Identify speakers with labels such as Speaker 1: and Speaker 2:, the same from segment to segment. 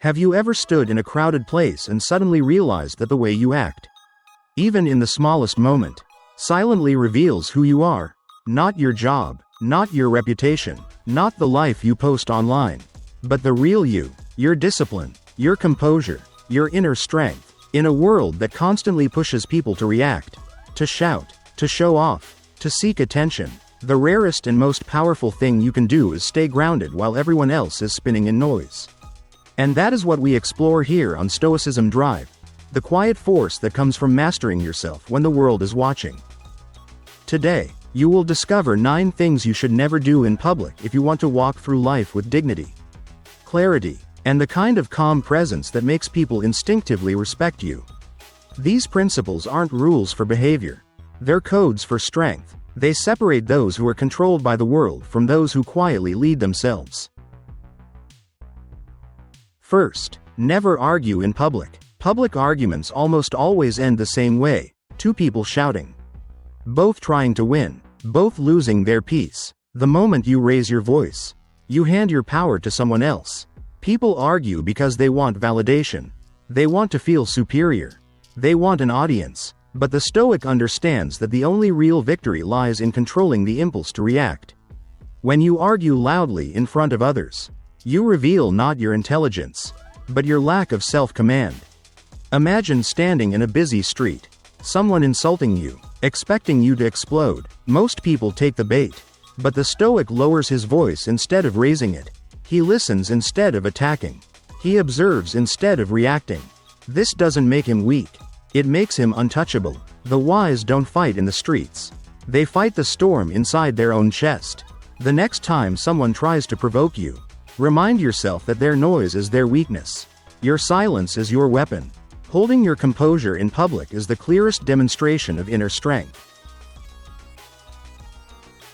Speaker 1: Have you ever stood in a crowded place and suddenly realized that the way you act, even in the smallest moment, silently reveals who you are? Not your job, not your reputation, not the life you post online, but the real you, your discipline, your composure, your inner strength. In a world that constantly pushes people to react, to shout, to show off, to seek attention, the rarest and most powerful thing you can do is stay grounded while everyone else is spinning in noise. And that is what we explore here on Stoicism Drive, the quiet force that comes from mastering yourself when the world is watching. Today, you will discover 9 things you should never do in public if you want to walk through life with dignity, clarity, and the kind of calm presence that makes people instinctively respect you. These principles aren't rules for behavior. They're codes for strength. They separate those who are controlled by the world from those who quietly lead themselves. First, never argue in public. Public arguments almost always end the same way: 2 people shouting, both trying to win, both losing their peace. The moment you raise your voice, you hand your power to someone else. People argue because they want validation. They want to feel superior. They want an audience. But the Stoic understands that the only real victory lies in controlling the impulse to react. When you argue loudly in front of others, you reveal not your intelligence, but your lack of self-command. Imagine standing in a busy street, someone insulting you, expecting you to explode. Most people take the bait, but the Stoic lowers his voice instead of raising it. He listens instead of attacking. He observes instead of reacting. This doesn't make him weak. It makes him untouchable. The wise don't fight in the streets. They fight the storm inside their own chest. The next time someone tries to provoke you, remind yourself that their noise is their weakness. Your silence is your weapon. Holding your composure in public is the clearest demonstration of inner strength.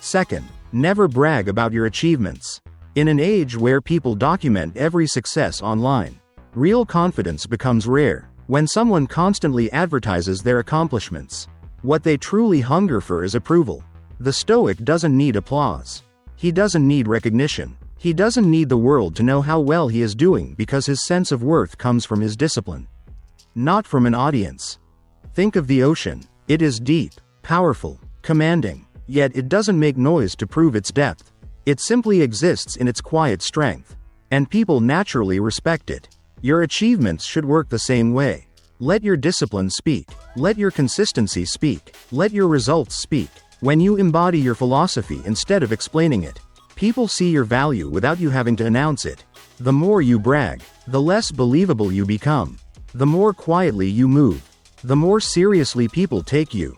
Speaker 1: Second, never brag about your achievements. In an age where people document every success online, real confidence becomes rare. When someone constantly advertises their accomplishments, what they truly hunger for is approval. The Stoic doesn't need applause. He doesn't need recognition. He doesn't need the world to know how well he is doing because his sense of worth comes from his discipline, not from an audience. Think of the ocean. It is deep, powerful, commanding, yet it doesn't make noise to prove its depth. It simply exists in its quiet strength, and people naturally respect it. Your achievements should work the same way. Let your discipline speak. Let your consistency speak. Let your results speak. When you embody your philosophy instead of explaining it, people see your value without you having to announce it. The more you brag, the less believable you become. The more quietly you move, the more seriously people take you.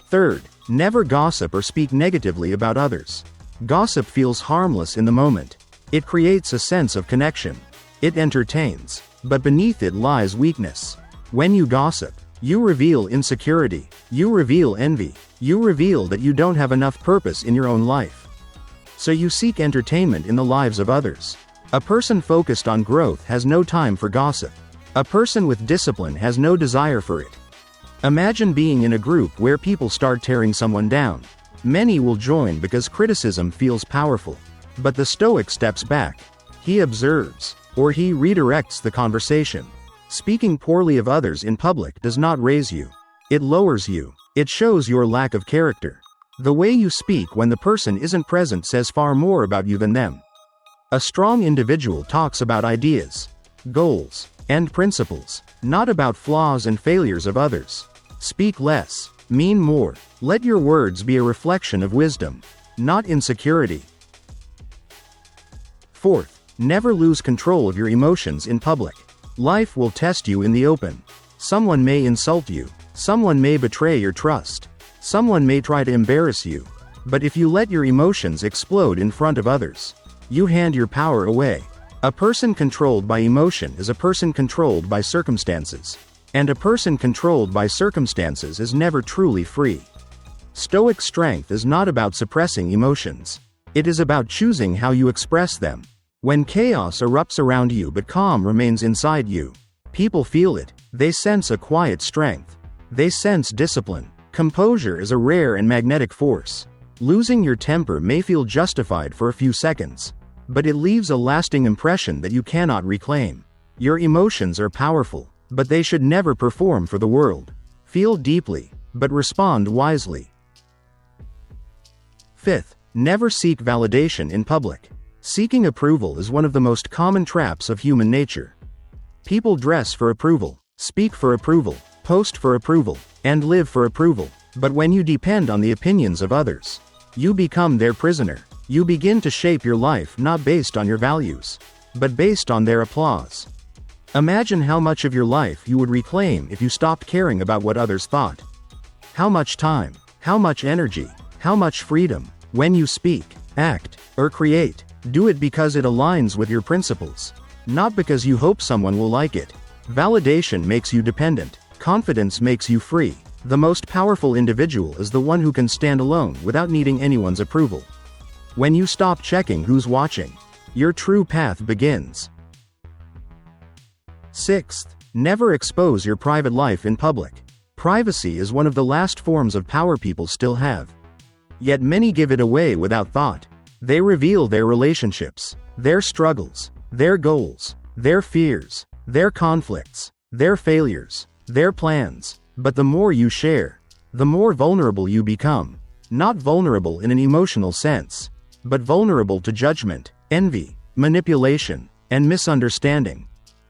Speaker 1: Third, never gossip or speak negatively about others. Gossip feels harmless in the moment. It creates a sense of connection. It entertains, but beneath it lies weakness. When you gossip, you reveal insecurity. You reveal envy. You reveal that you don't have enough purpose in your own life. So you seek entertainment in the lives of others. A person focused on growth has no time for gossip. A person with discipline has no desire for it. Imagine being in a group where people start tearing someone down. Many will join because criticism feels powerful. But the Stoic steps back. He observes, or he redirects the conversation. Speaking poorly of others in public does not raise you. It lowers you. It shows your lack of character. The way you speak when the person isn't present says far more about you than them. A strong individual talks about ideas, goals, and principles, not about flaws and failures of others. Speak less, mean more. Let your words be a reflection of wisdom, not insecurity. Fourth, never lose control of your emotions in public. Life will test you in the open. Someone may insult you. Someone may betray your trust. Someone may try to embarrass you. But if you let your emotions explode in front of others, you hand your power away. A person controlled by emotion is a person controlled by circumstances. And a person controlled by circumstances is never truly free. Stoic strength is not about suppressing emotions. It is about choosing how you express them. When chaos erupts around you but calm remains inside you, people feel it. They sense a quiet strength. They sense discipline. Composure is a rare and magnetic force. Losing your temper may feel justified for a few seconds, but it leaves a lasting impression that you cannot reclaim. Your emotions are powerful, but they should never perform for the world. Feel deeply, but respond wisely. 5th, never seek validation in public. Seeking approval is one of the most common traps of human nature. People dress for approval, speak for approval, post for approval, and live for approval. But when you depend on the opinions of others, you become their prisoner. You begin to shape your life not based on your values, but based on their applause. Imagine how much of your life you would reclaim if you stopped caring about what others thought. How much time, how much energy, how much freedom. When you speak, act, or create, do it because it aligns with your principles, not because you hope someone will like it. Validation makes you dependent. Confidence makes you free. The most powerful individual is the one who can stand alone without needing anyone's approval. When you stop checking who's watching, your true path begins. 6th, never expose your private life in public. Privacy is one of the last forms of power people still have. Yet many give it away without thought. They reveal their relationships, their struggles, their goals, their fears, their conflicts, their failures, their plans. But the more you share, the more vulnerable you become. Not vulnerable in an emotional sense, but vulnerable to judgment, envy, manipulation, and misunderstanding.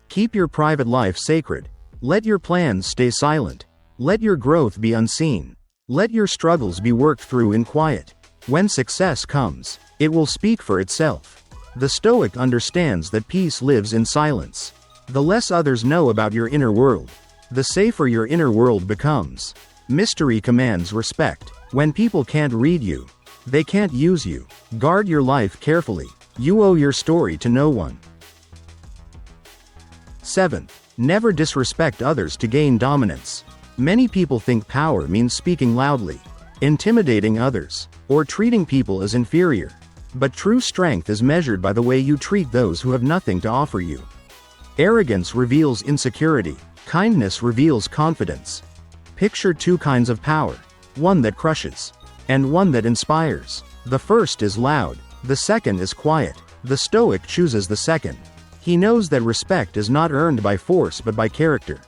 Speaker 1: Keep your private life sacred. Let your plans stay silent. Let your growth be unseen. Let your struggles be worked through in quiet. When success comes, it will speak for itself. The Stoic understands that peace lives in silence. The less others know about your inner world, the safer your inner world becomes. Mystery commands respect. When people can't read you, they can't use you. Guard your life carefully. You owe your story to no one. 7th, never disrespect others to gain dominance. Many people think power means speaking loudly, intimidating others, or treating people as inferior. But true strength is measured by the way you treat those who have nothing to offer you. Arrogance reveals insecurity. Kindness reveals confidence. Picture two kinds of power, one that crushes, and one that inspires. The first is loud, the second is quiet. The Stoic chooses the second. He knows that respect is not earned by force but by character.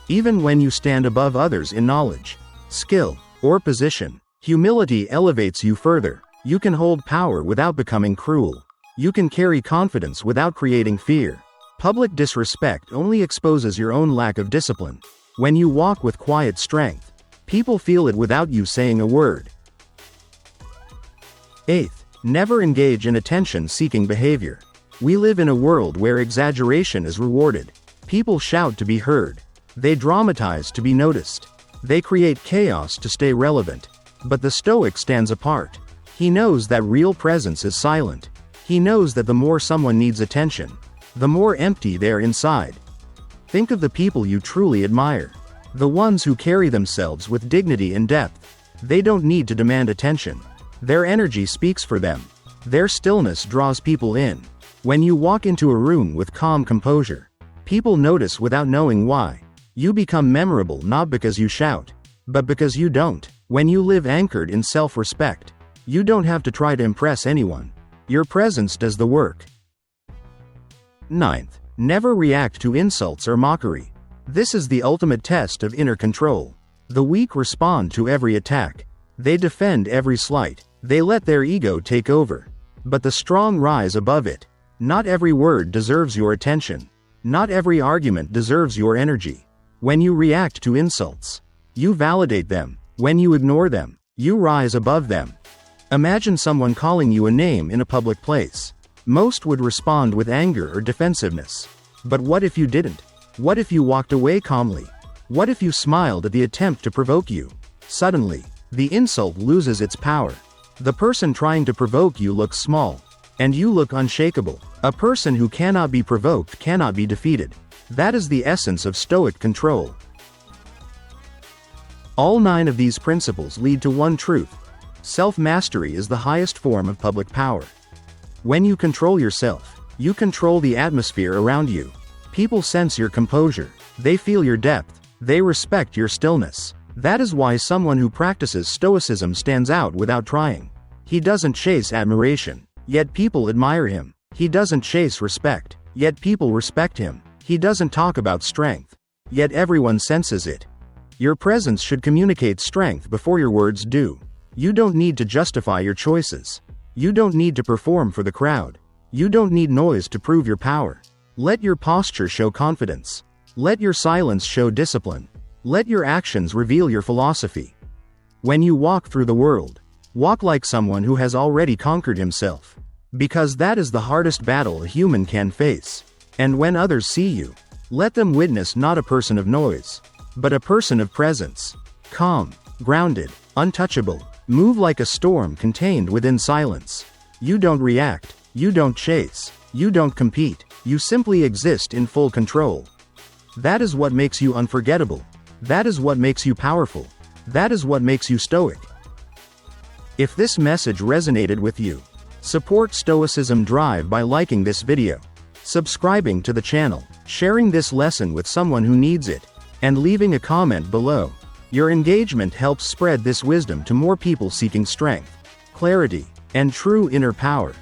Speaker 1: Even when you stand above others in knowledge, skill, or position, humility elevates you further. You can hold power without becoming cruel. You can carry confidence without creating fear. Public disrespect only exposes your own lack of discipline. When you walk with quiet strength, people feel it without you saying a word. 8th, never engage in attention-seeking behavior. We live in a world where exaggeration is rewarded. People shout to be heard. They dramatize to be noticed. They create chaos to stay relevant. But the Stoic stands apart. He knows that real presence is silent. He knows that the more someone needs attention, the more empty they're inside. Think of the people you truly admire. The ones who carry themselves with dignity and depth. They don't need to demand attention. Their energy speaks for them. Their stillness draws people in. When you walk into a room with calm composure, people notice without knowing why. You become memorable not because you shout, but because you don't. When you live anchored in self-respect, you don't have to try to impress anyone. Your presence does the work. 9th, never react to insults or mockery. This is the ultimate test of inner control. The weak respond to every attack. They defend every slight. They let their ego take over. But the strong rise above it. Not every word deserves your attention. Not every argument deserves your energy. When you react to insults, you validate them. When you ignore them, you rise above them. Imagine someone calling you a name in a public place. Most would respond with anger or defensiveness. But what if you didn't? What if you walked away calmly? What if you smiled at the attempt to provoke you? Suddenly, the insult loses its power. The person trying to provoke you looks small, and you look unshakable. A person who cannot be provoked cannot be defeated. That is the essence of Stoic control. All 9 of these principles lead to one truth. Self-mastery is the highest form of public power. When you control yourself, you control the atmosphere around you. People sense your composure. They feel your depth. They respect your stillness. That is why someone who practices Stoicism stands out without trying. He doesn't chase admiration, yet people admire him. He doesn't chase respect, yet people respect him. He doesn't talk about strength, yet everyone senses it. Your presence should communicate strength before your words do. You don't need to justify your choices. You don't need to perform for the crowd. You don't need noise to prove your power. Let your posture show confidence. Let your silence show discipline. Let your actions reveal your philosophy. When you walk through the world, walk like someone who has already conquered himself. Because that is the hardest battle a human can face. And when others see you, let them witness not a person of noise, but a person of presence. Calm, grounded, untouchable. Move like a storm contained within silence. You don't react. You don't chase. You don't compete. You simply exist in full control. That is what makes you unforgettable. That is what makes you powerful. That is what makes you stoic. If this message resonated with you, support Stoicism Drive by liking this video, subscribing to the channel, sharing this lesson with someone who needs it, and leaving a comment below. Your engagement helps spread this wisdom to more people seeking strength, clarity, and true inner power.